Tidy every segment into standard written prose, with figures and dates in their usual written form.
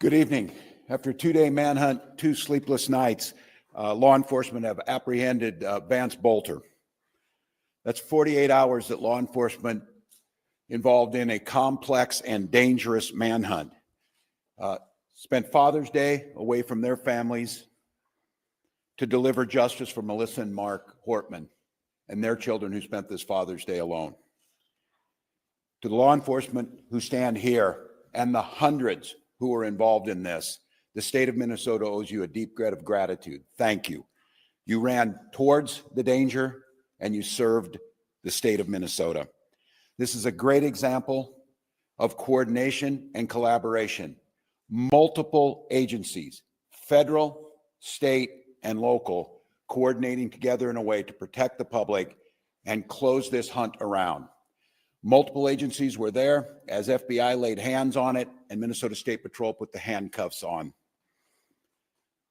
Good evening. After a two-day manhunt, 2 sleepless nights, law enforcement have apprehended Vance Boelter. That's 48 hours that law enforcement involved in a complex and dangerous manhunt. Spent Father's Day away from their families to deliver justice for Melissa and Mark Hortman and their children who spent this Father's Day alone. To the law enforcement who stand here and the hundreds who are involved in this, the state of Minnesota owes you a deep debt of gratitude. Thank you. You ran towards the danger and you served the state of Minnesota. This is a great example of coordination and collaboration. Multiple agencies, federal, state, and local, coordinating together in a way to protect the public and close this hunt around. Multiple agencies were there as FBI laid hands on it and Minnesota State Patrol put the handcuffs on.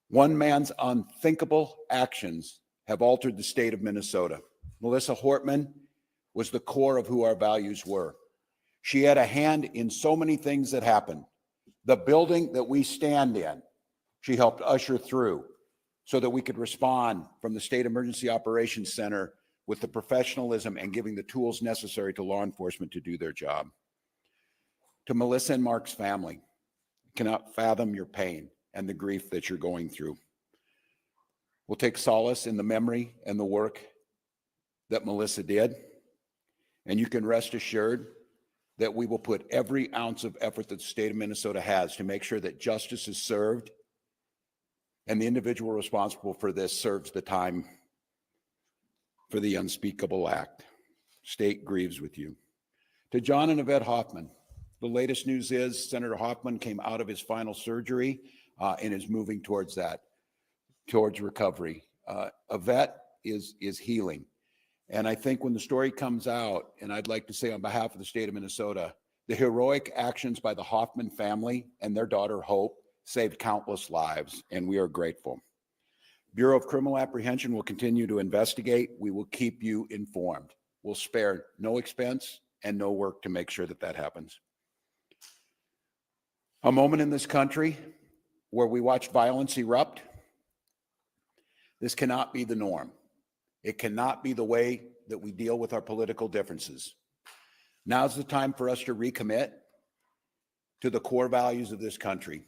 One man's unthinkable actions have altered the state of Minnesota. Melissa Hortman was the core of who our values were. She had a hand in so many things that happened. The building that we stand in, she helped usher through so that we could respond from the State Emergency Operations Center with the professionalism and giving the tools necessary to law enforcement to do their job. To Melissa and Mark's family, I cannot fathom your pain and the grief that you're going through. We'll take solace in the memory and the work that Melissa did, and you can rest assured that we will put every ounce of effort that the state of Minnesota has to make sure that justice is served and the individual responsible for this serves the time for the unspeakable act. State grieves with you. To John and Yvette Hoffman, the latest news is Senator Hoffman came out of his final surgery and is moving towards that, towards recovery. Yvette is healing. And I think when the story comes out, and I'd like to say on behalf of the state of Minnesota, the heroic actions by the Hoffman family and their daughter Hope saved countless lives, and we are grateful. Bureau of Criminal Apprehension will continue to investigate. We will keep you informed. We'll spare no expense and no work to make sure that that happens. A moment in this country where we watch violence erupt. This cannot be the norm. It cannot be the way that we deal with our political differences. Now's the time for us to recommit to the core values of this country.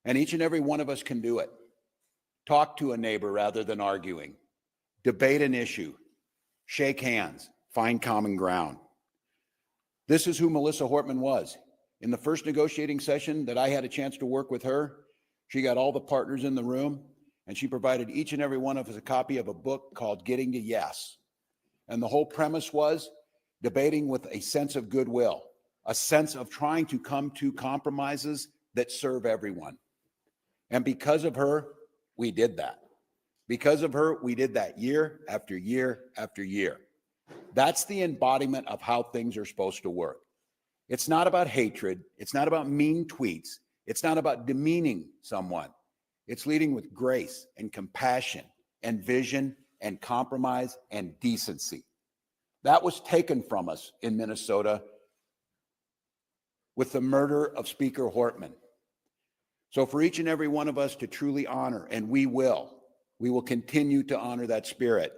And each and every one of us can do it. Talk to a neighbor rather than arguing. Debate an issue. Shake hands. Find common ground. This is who Melissa Hortman was. In the first negotiating session that I had a chance to work with her, she got all the partners in the room, and she provided each and every one of us a copy of a book called Getting to Yes. And the whole premise was debating with a sense of goodwill, a sense of trying to come to compromises that serve everyone. And because of her, we did that. Because of her, we did that year after year after year. That's the embodiment of how things are supposed to work. It's not about hatred. It's not about mean tweets. It's not about demeaning someone. It's leading with grace and compassion and vision and compromise and decency. That was taken from us in Minnesota with the murder of Speaker Hortman. So for each and every one of us to truly honor, and we will continue to honor that spirit,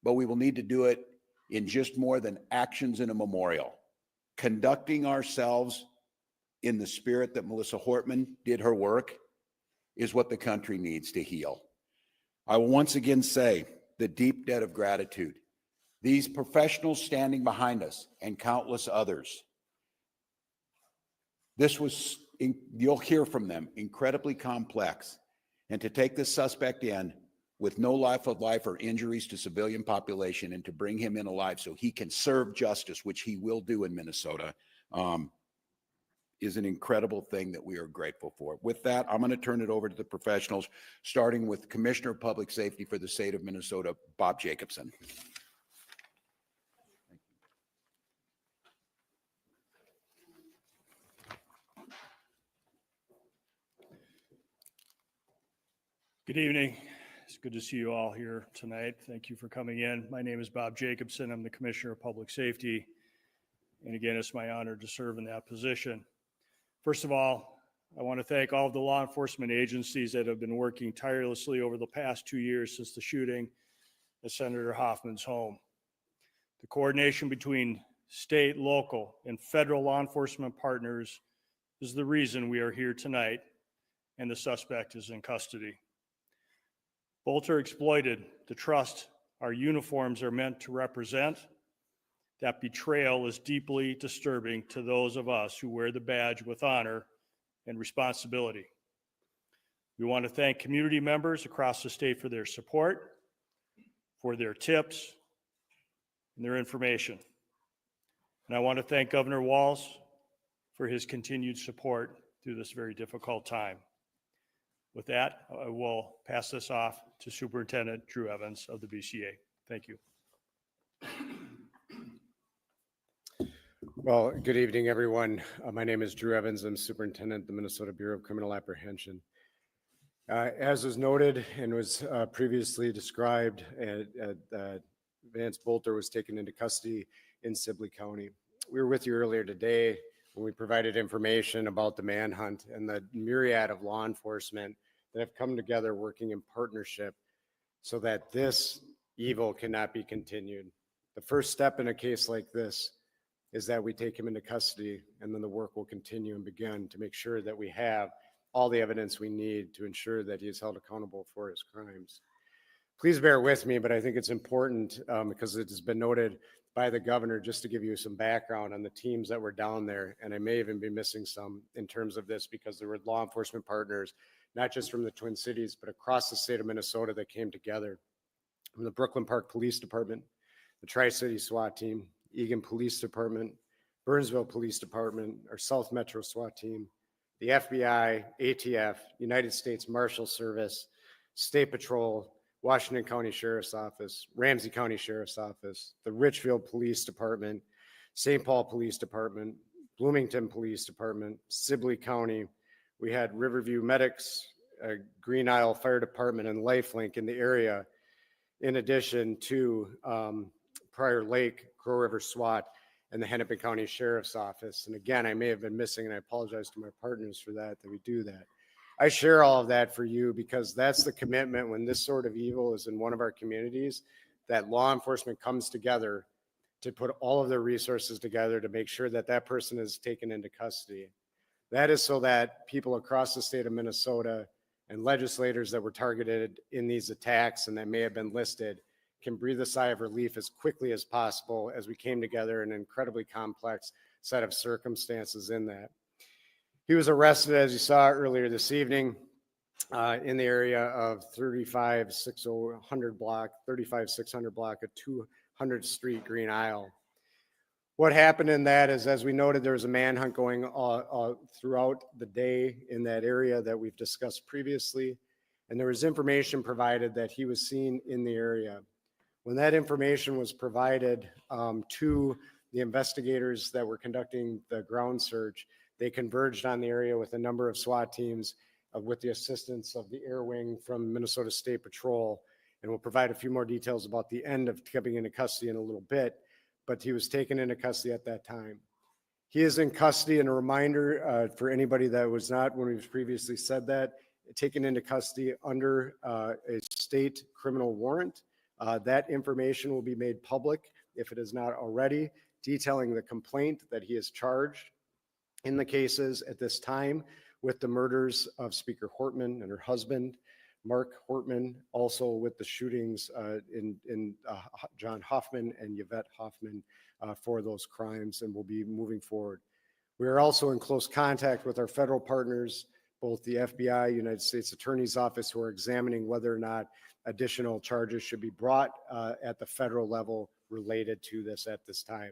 but we will need to do it in just more than actions in a memorial. Conducting ourselves in the spirit that Melissa Hortman did her work is what the country needs to heal. I will once again say the deep debt of gratitude. These professionals standing behind us and countless others. This was, you'll hear from them, incredibly complex. And to take this suspect in with no life or injuries to civilian population and to bring him in alive so he can serve justice, which he will do in Minnesota, is an incredible thing that we are grateful for. With that, I'm going to turn it over to the professionals, starting with Commissioner of Public Safety for the state of Minnesota, Bob Jacobson. Good evening. It's good to see you all here tonight. Thank you for coming in. My name is Bob Jacobson. I'm the Commissioner of Public Safety. And again, it's my honor to serve in that position. First of all, I want to thank all of the law enforcement agencies that have been working tirelessly over the past 2 years since the shooting at Senator Hoffman's home. The coordination between state, local, and federal law enforcement partners is the reason we are here tonight, and the suspect is in custody. Boelter exploited the trust our uniforms are meant to represent. That betrayal is deeply disturbing to those of us who wear the badge with honor and responsibility. We want to thank community members across the state for their support, for their tips, and their information. And I want to thank Governor Walz for his continued support through this very difficult time. With that, I will pass this off to Superintendent Drew Evans of the BCA. Thank you. Well, good evening, everyone. My name is Drew Evans. I'm Superintendent of the Minnesota Bureau of Criminal Apprehension. As was noted and was previously described, Vance Boelter was taken into custody in Sibley County. We were with you earlier today when we provided information about the manhunt and the myriad of law enforcement that have come together working in partnership so that this evil cannot be continued. The first step in a case like this is that we take him into custody, and then the work will continue and begin to make sure that we have all the evidence we need to ensure that he is held accountable for his crimes. Please bear with me, but I think it's important because it has been noted by the governor, just to give you some background on the teams that were down there, and I may even be missing some in terms of this because there were law enforcement partners, not just from the Twin Cities, but across the state of Minnesota that came together. From the Brooklyn Park Police Department, the Tri-City SWAT Team, Eagan Police Department, Burnsville Police Department, our South Metro SWAT Team, the FBI, ATF, United States Marshal Service, State Patrol, Washington County Sheriff's Office, Ramsey County Sheriff's Office, the Richfield Police Department, St. Paul Police Department, Bloomington Police Department, Sibley County. We had Riverview Medics, Green Isle Fire Department, and Lifelink in the area, in addition to Prior Lake, Crow River SWAT, and the Hennepin County Sheriff's Office. And again, I may have been missing, and I apologize to my partners for that we do that. I share all of that for you because that's the commitment when this sort of evil is in one of our communities, that law enforcement comes together to put all of their resources together to make sure that that person is taken into custody. That is so that people across the state of Minnesota and legislators that were targeted in these attacks and that may have been listed can breathe a sigh of relief as quickly as possible as we came together in an incredibly complex set of circumstances in that. He was arrested, as you saw earlier this evening, in the area of 35600 block at 200th Street, Green Isle. What happened in that is, as we noted, there was a manhunt going throughout the day in that area that we've discussed previously, and there was information provided that he was seen in the area. When that information was provided to the investigators that were conducting the ground search, they converged on the area with a number of SWAT teams with the assistance of the Air Wing from Minnesota State Patrol. And we'll provide a few more details about the end of coming into custody in a little bit, but he was taken into custody at that time. He is in custody, and a reminder for anybody that was not, when we've previously said that, taken into custody under a state criminal warrant. That information will be made public, if it is not already, detailing the complaint that he is charged in the cases at this time with the murders of Speaker Hortman and her husband, Mark Hortman, also with the shootings in John Hoffman and Yvette Hoffman for those crimes, and will be moving forward. We are also in close contact with our federal partners, both the FBI, United States Attorney's Office, who are examining whether or not additional charges should be brought at the federal level related to this at this time.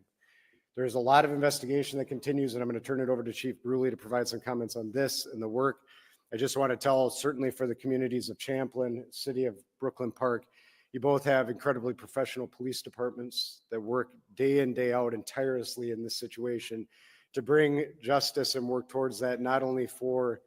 There's a lot of investigation that continues, and I'm going to turn it over to Chief Bruley to provide some comments on this and the work. I just want to tell, certainly for the communities of Champlin, city of Brooklyn Park, you both have incredibly professional police departments that work day in, day out and tirelessly in this situation to bring justice and work towards that, not only for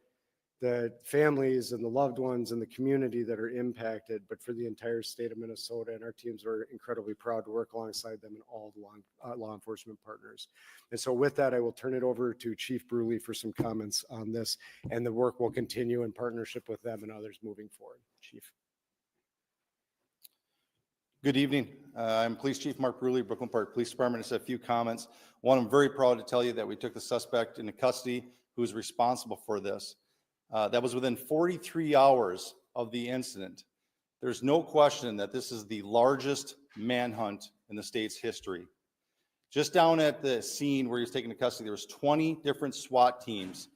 the families and the loved ones and the community that are impacted, but for the entire state of Minnesota. And our teams are incredibly proud to work alongside them and all the law enforcement partners. And so with that, I will turn it over to Chief Bruley for some comments on this, and the work will continue in partnership with them and others moving forward. Chief. Good evening. I'm Police Chief Mark Bruley, Brooklyn Park Police Department. Just a few comments. One, I'm very proud to tell you that we took the suspect into custody who is responsible for this. That was within 43 hours of the incident. There's no question that this is the largest manhunt in the state's history. Just down at the scene where he was taken into custody, there was 20 different SWAT teams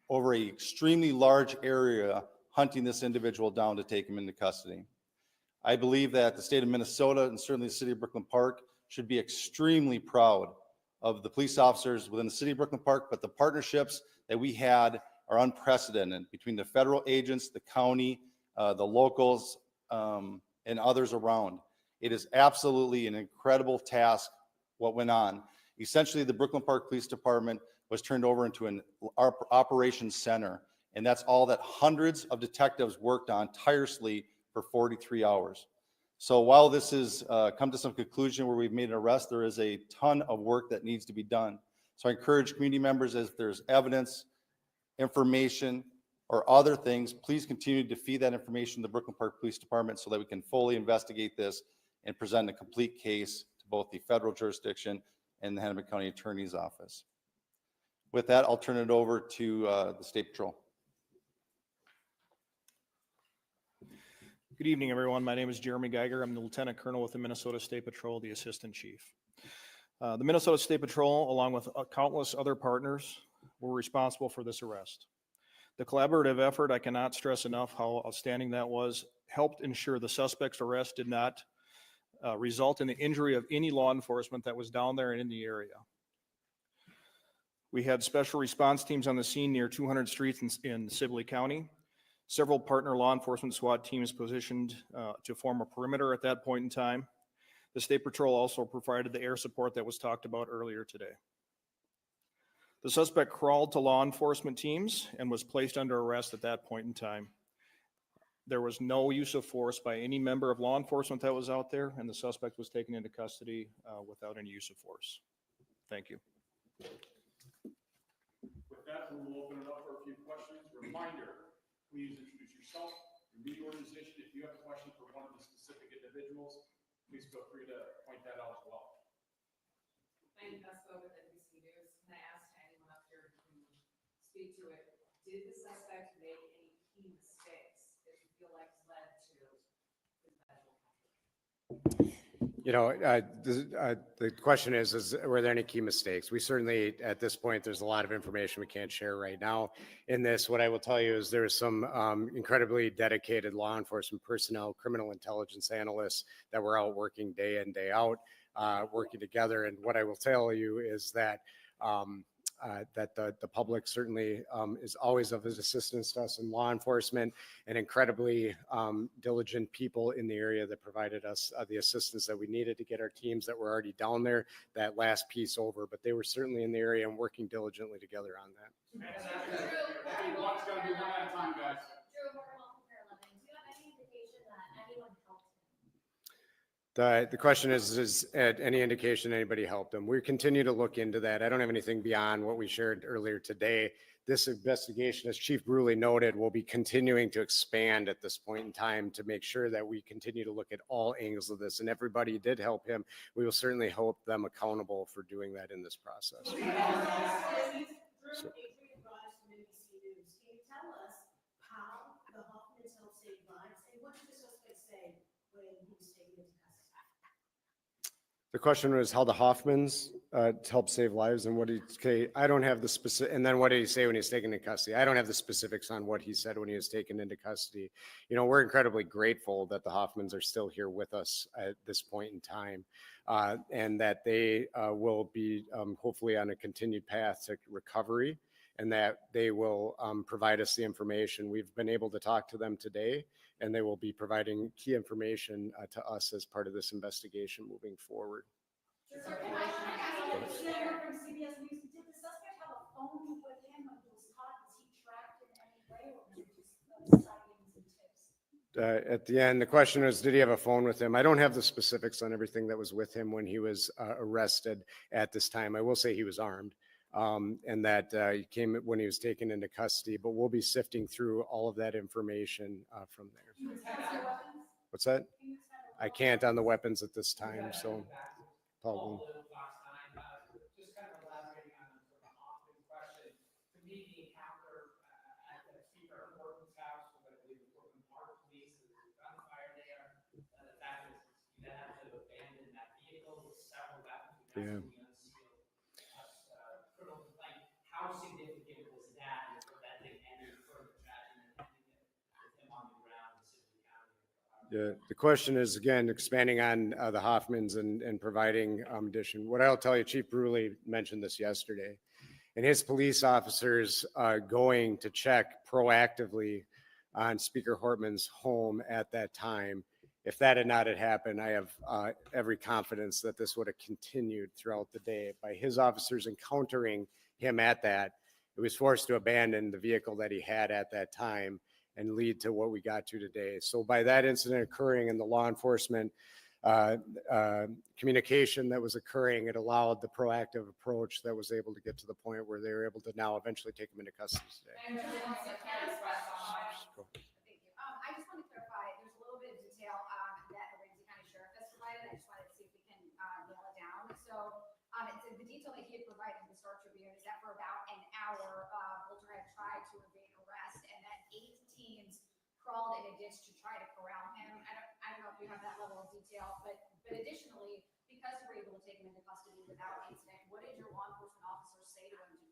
over an extremely large area hunting this individual down to take him into custody. I believe that the state of Minnesota and certainly the city of Brooklyn Park should be extremely proud of the police officers within the city of Brooklyn Park, but the partnerships that we had are unprecedented between the federal agents, the county, the locals, and others around. It is absolutely an incredible task what went on. Essentially, the Brooklyn Park Police Department was turned over into an operations center, and that's all that hundreds of detectives worked on tirelessly for 43 hours. So while this has come to some conclusion where we've made an arrest, there is a ton of work that needs to be done. So I encourage community members, as there's evidence, information, or other things, please continue to feed that information to the Brooklyn Park Police Department so that we can fully investigate this and present a complete case to both the federal jurisdiction and the Hennepin County Attorney's Office. With that, I'll turn it over to the State Patrol. Good evening, everyone. My name is Jeremy Geiger. I'm the Lieutenant Colonel with the Minnesota State Patrol, the Assistant Chief. The Minnesota State Patrol, along with countless other partners, were responsible for this arrest. The collaborative effort, I cannot stress enough how outstanding that was, helped ensure the suspect's arrest did not result in the injury of any law enforcement that was down there and in the area. We had special response teams on the scene near 200 streets in Sibley County. Several partner law enforcement SWAT teams positioned to form a perimeter at that point in time. The State Patrol also provided the air support that was talked about earlier today. The suspect crawled to law enforcement teams and was placed under arrest at that point in time. There was no use of force by any member of law enforcement that was out there, and the suspect was taken into custody without any use of force. Thank you. With that, we will open it up for a few questions. Reminder, please introduce yourself, your media organization. If you have a question for one of the specific individuals, please feel free to point that out as well. I'm Vance Boelter with NBC News. Can I ask anyone up here to speak to it? Did the suspect make any key mistakes that you feel like led to his medical condition? You know, the question is were there any key mistakes? We certainly, at this point, there's a lot of information we can't share right now in this. What I will tell you is there's some incredibly dedicated law enforcement personnel, criminal intelligence analysts that were out working day in, day out, working together. And what I will tell you is that that the public certainly is always of his assistance to us in law enforcement, and incredibly diligent people in the area that provided us the assistance that we needed to get our teams that were already down there that last piece over. But they were certainly in the area and working diligently together on that. Drew, do you have any indication that anyone helped him? The question is at any indication anybody helped him? We continue to look into that. I don't have anything beyond what we shared earlier today. This investigation, as Chief Bruley noted, will be continuing to expand at this point in time to make sure that we continue to look at all angles of this. And everybody did help him. We will certainly hold them accountable for doing that in this process. Drew, Adrian brought us from NBC News. Can you tell us how the Hoffmans helped save lives, and what did the suspect say when he was taken into custody? The question was how the Hoffmans helped save lives, and what did he say? I don't have the specific, and then what did he say when he was taken into custody? I don't have the specifics on what he said when he was taken into custody. You know, we're incredibly grateful that the Hoffmans are still here with us at this point in time, and that they will be hopefully on a continued path to recovery, and that they will provide us the information. We've been able to talk to them today, and they will be providing key information to us as part of this investigation moving forward. Sir, can I ask you, from CBS News, did the suspect have a phone with him when he was caught? Was he tracked in any way? At the end, the question was, did he have a phone with him? I don't have the specifics on everything that was with him when he was arrested at this time. I will say he was armed, and that he came when he was taken into custody, but we'll be sifting through all of that information from there. What's that? I can't on the weapons at this time, so. Paul, Just kind of elaborating on sort of Hoffman question, to me, the encounter at the Speaker Hortman's house, what I believe is Hortman Park Police, is a gunfire there. The fact is, you then have to abandon that vehicle with several weapons, which has to be unsealed. Criminal complaint. How significant was that in preventing any further tragedy and ending it with him on the ground in Sibley County? Yeah, the question is, again, expanding on the Hoffmans and providing addition. What I'll tell you, Chief Bruley mentioned this yesterday, and his police officers going to check proactively on Speaker Hortman's home at that time. If that had not had happened, I have every confidence that this would have continued throughout the day. By his officers encountering him at that, it was forced to abandon the vehicle that he had at that time and lead to what we got to today. So by that incident occurring and the law enforcement communication that was occurring, it allowed the proactive approach that was able to get to the point where they were able to now eventually take him into custody today. And just one second, thank you. I just want to clarify, there's a little bit of detail that the Ramsey County Sheriff has provided. I just wanted to see if we can nail it down. So it's the detail that he had provided in the Star Tribune is that for about an hour, Boelter had tried to evade arrest, and that 8 teams crawled in a ditch to try to corral him. I don't know if you have that level of detail, but additionally, because you were able to take him into custody without incident, what did your law enforcement officers say to him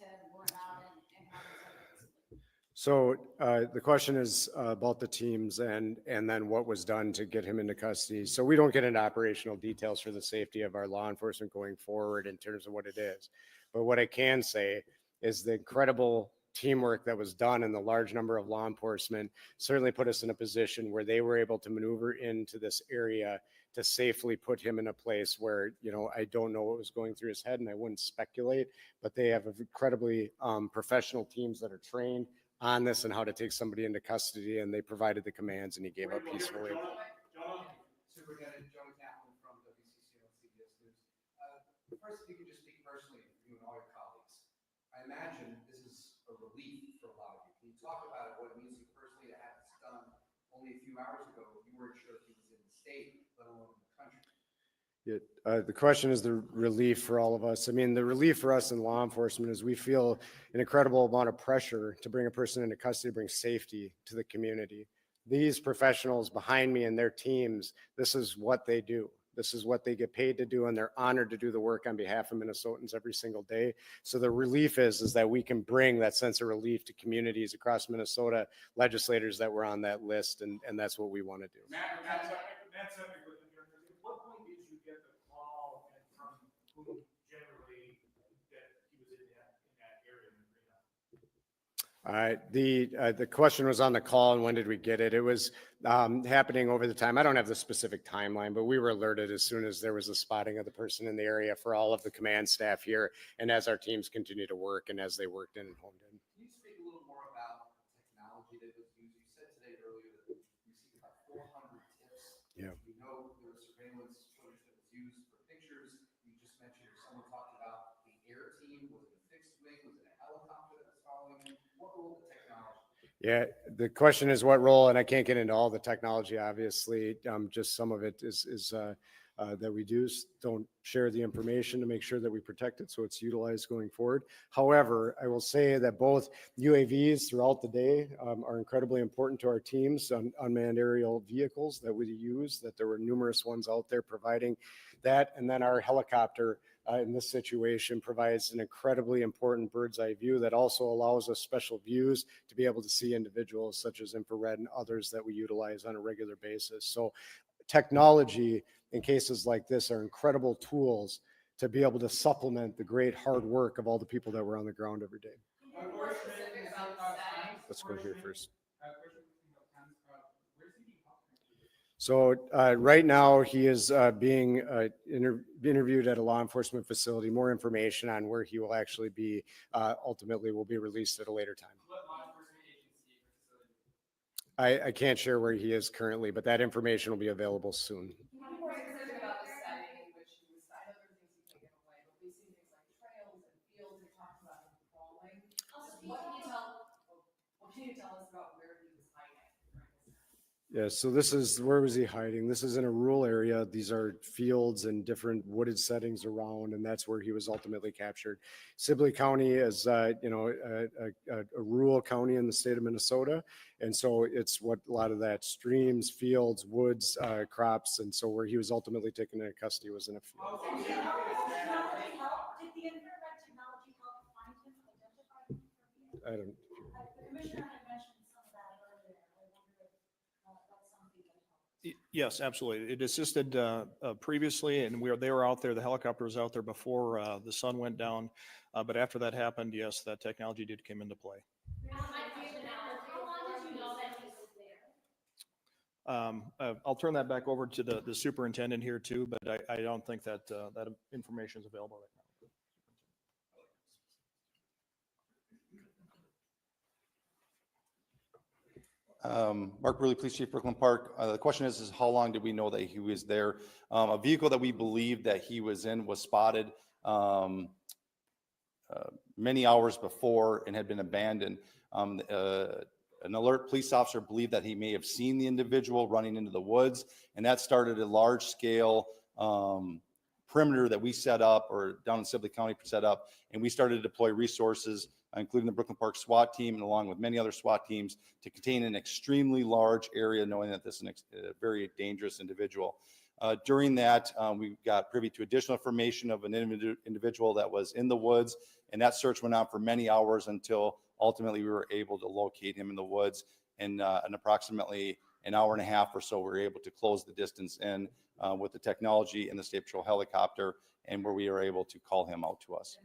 to warn out and have him sent to custody? So the question is about the teams and then what was done to get him into custody. So we don't get into operational details for the safety of our law enforcement going forward in terms of what it is. But what I can say is the incredible teamwork that was done and the large number of law enforcement certainly put us in a position where they were able to maneuver into this area to safely put him in a place where, you know, I don't know what was going through his head and I wouldn't speculate, but they have incredibly professional teams that are trained on this and how to take somebody into custody, and they provided the commands and he gave up peacefully. Superintendent Joey Champlin from WCCO and CBS News. First, if you could just speak personally, you and all your colleagues. I imagine this is a relief for a lot of you. Can you talk about what it means to you personally to have this done? Only a few hours ago, you weren't sure if he was in the state, let alone in the country. Yeah, the question is the relief for all of us. I mean, the relief for us in law enforcement is we feel an incredible amount of pressure to bring a person into custody, bring safety to the community. These professionals behind me and their teams, this is what they do. This is what they get paid to do, and they're honored to do the work on behalf of Minnesotans every single day. So the relief is that we can bring that sense of relief to communities across Minnesota, legislators that were on that list, and that's what we want to do. Matt, what point did you get the call and from whom generally that he was in that area in the arena? The question was on the call and when did we get it? It was happening over the time. I don't have the specific timeline, but we were alerted as soon as there was a spotting of the person in the area for all of the command staff here. And as our teams continue to work and as they worked in and homed in. Can you speak a little more about the technology that was used? You said today earlier that we received about 400 tips. Yeah. We know there was surveillance footage that was used for pictures. You just mentioned someone talked about the air team. Was it a fixed wing? Was it a helicopter that was following you? What role did technology? Yeah, the question is what role, and I can't get into all the technology, obviously. Just some of it is that we don't share the information to make sure that we protect it so it's utilized going forward. However, I will say that both UAVs throughout the day are incredibly important to our teams, unmanned aerial vehicles that we use, that there were numerous ones out there providing that. And then our helicopter in this situation provides an incredibly important bird's eye view that also allows us special views to be able to see individuals such as infrared and others that we utilize on a regular basis. So technology in cases like this are incredible tools to be able to supplement the great hard work of all the people that were on the ground every day. Can you be more specific about the setting? Let's go here first. Where's he being held? So right now he is being interviewed at a law enforcement facility. More information on where he will actually be ultimately will be released at a later time. What law enforcement agency or I can't share where he is currently, but that information will be available soon. I'm more specific about the setting in which he was, I know there are things he's taken away, but we see things like trails and fields, they talked about him crawling. What can you tell us about where he was hiding during this? Yeah, so this is, where was he hiding? This is in a rural area. These are fields and different wooded settings around, and that's where he was ultimately captured. Sibley County is, you know, a rural county in the state of Minnesota. And so it's what a lot of that streams, fields, woods, crops. And so where he was ultimately taken into custody was in a field. Did the infrared technology help find him, identify him? I don't, The commissioner had mentioned some of that earlier. I wonder if that's something that helped. Yes, absolutely. It assisted previously, and they were out there, the helicopter was out there before the sun went down. But after that happened, yes, that technology did come into play. How long did you know that he was there? I'll turn that back over to the superintendent here too, but I don't think that that information is available right now. Mark Bruley, Police Chief, Brooklyn Park. The question is how long did we know that he was there? A vehicle that we believe that he was in was spotted many hours before and had been abandoned. An alert police officer believed that he may have seen the individual running into the woods, and that started a large-scale perimeter that we set up, or down in Sibley County set up, and we started to deploy resources, including the Brooklyn Park SWAT team, and along with many other SWAT teams, to contain an extremely large area, knowing that this is a very dangerous individual. During that, we got privy to additional information of an individual that was in the woods, and that search went on for many hours until ultimately we were able to locate him in the woods. And in approximately an hour and a half or so, we were able to close the distance in with the technology and the State Patrol helicopter, and where we were able to call him out to us.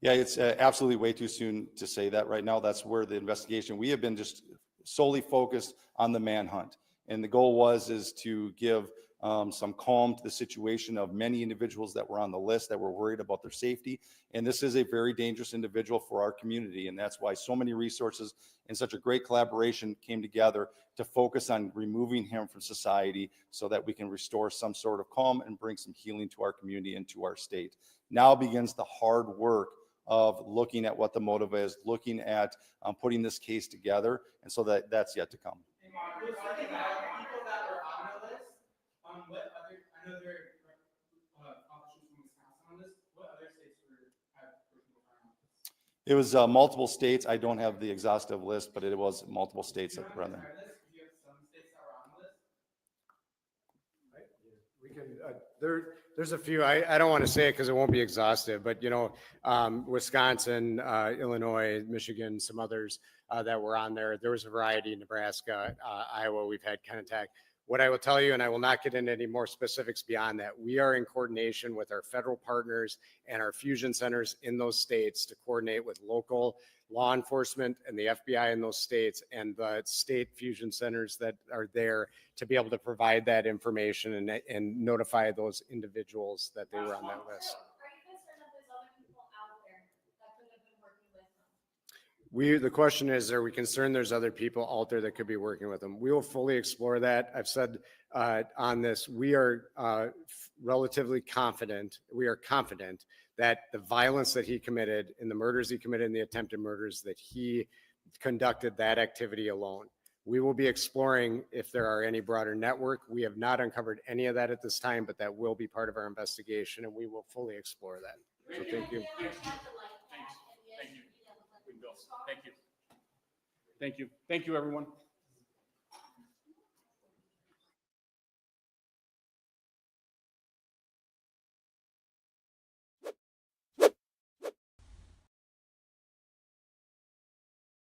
Yeah, it's absolutely way too soon to say that right now. That's where the investigation, we have been just solely focused on the manhunt. And the goal is to give some calm to the situation of many individuals that were on the list that were worried about their safety. And this is a very dangerous individual for our community. And that's why so many resources and such a great collaboration came together to focus on removing him from society so that we can restore some sort of calm and bring some healing to our community and to our state. Now begins the hard work of looking at what the motive is, looking at putting this case together. And so that's yet to come. Hey, Mark, looks like people that were on the list, what other, I know there are officers from Wisconsin on this, what other states were people on this? It was multiple states. I don't have the exhaustive list, but it was multiple states that were on there. Do you have some states that were on the list? we can, there's a few, I don't want to say it because it won't be exhaustive, but you know, Wisconsin, Illinois, Michigan, some others that were on there. There was a variety, Nebraska, Iowa, we've had contact. What I will tell you, and I will not get into any more specifics beyond that, we are in coordination with our federal partners and our fusion centers in those states to coordinate with local law enforcement and the FBI in those states and the state fusion centers that are there to be able to provide that information and notify those individuals that they were on that list. Are you concerned that there's other people out there that could have been working with them? The question is, are we concerned there's other people out there that could be working with them? We will fully explore that. I've said on this, we are relatively confident. We are confident that the violence that he committed and the murders he committed and the attempted murders, that he conducted that activity alone. We will be exploring if there are any broader network. We have not uncovered any of that at this time, but that will be part of our investigation and we will fully explore that. So thank you. Thank you. Thank you. Thank you. Thank you, everyone.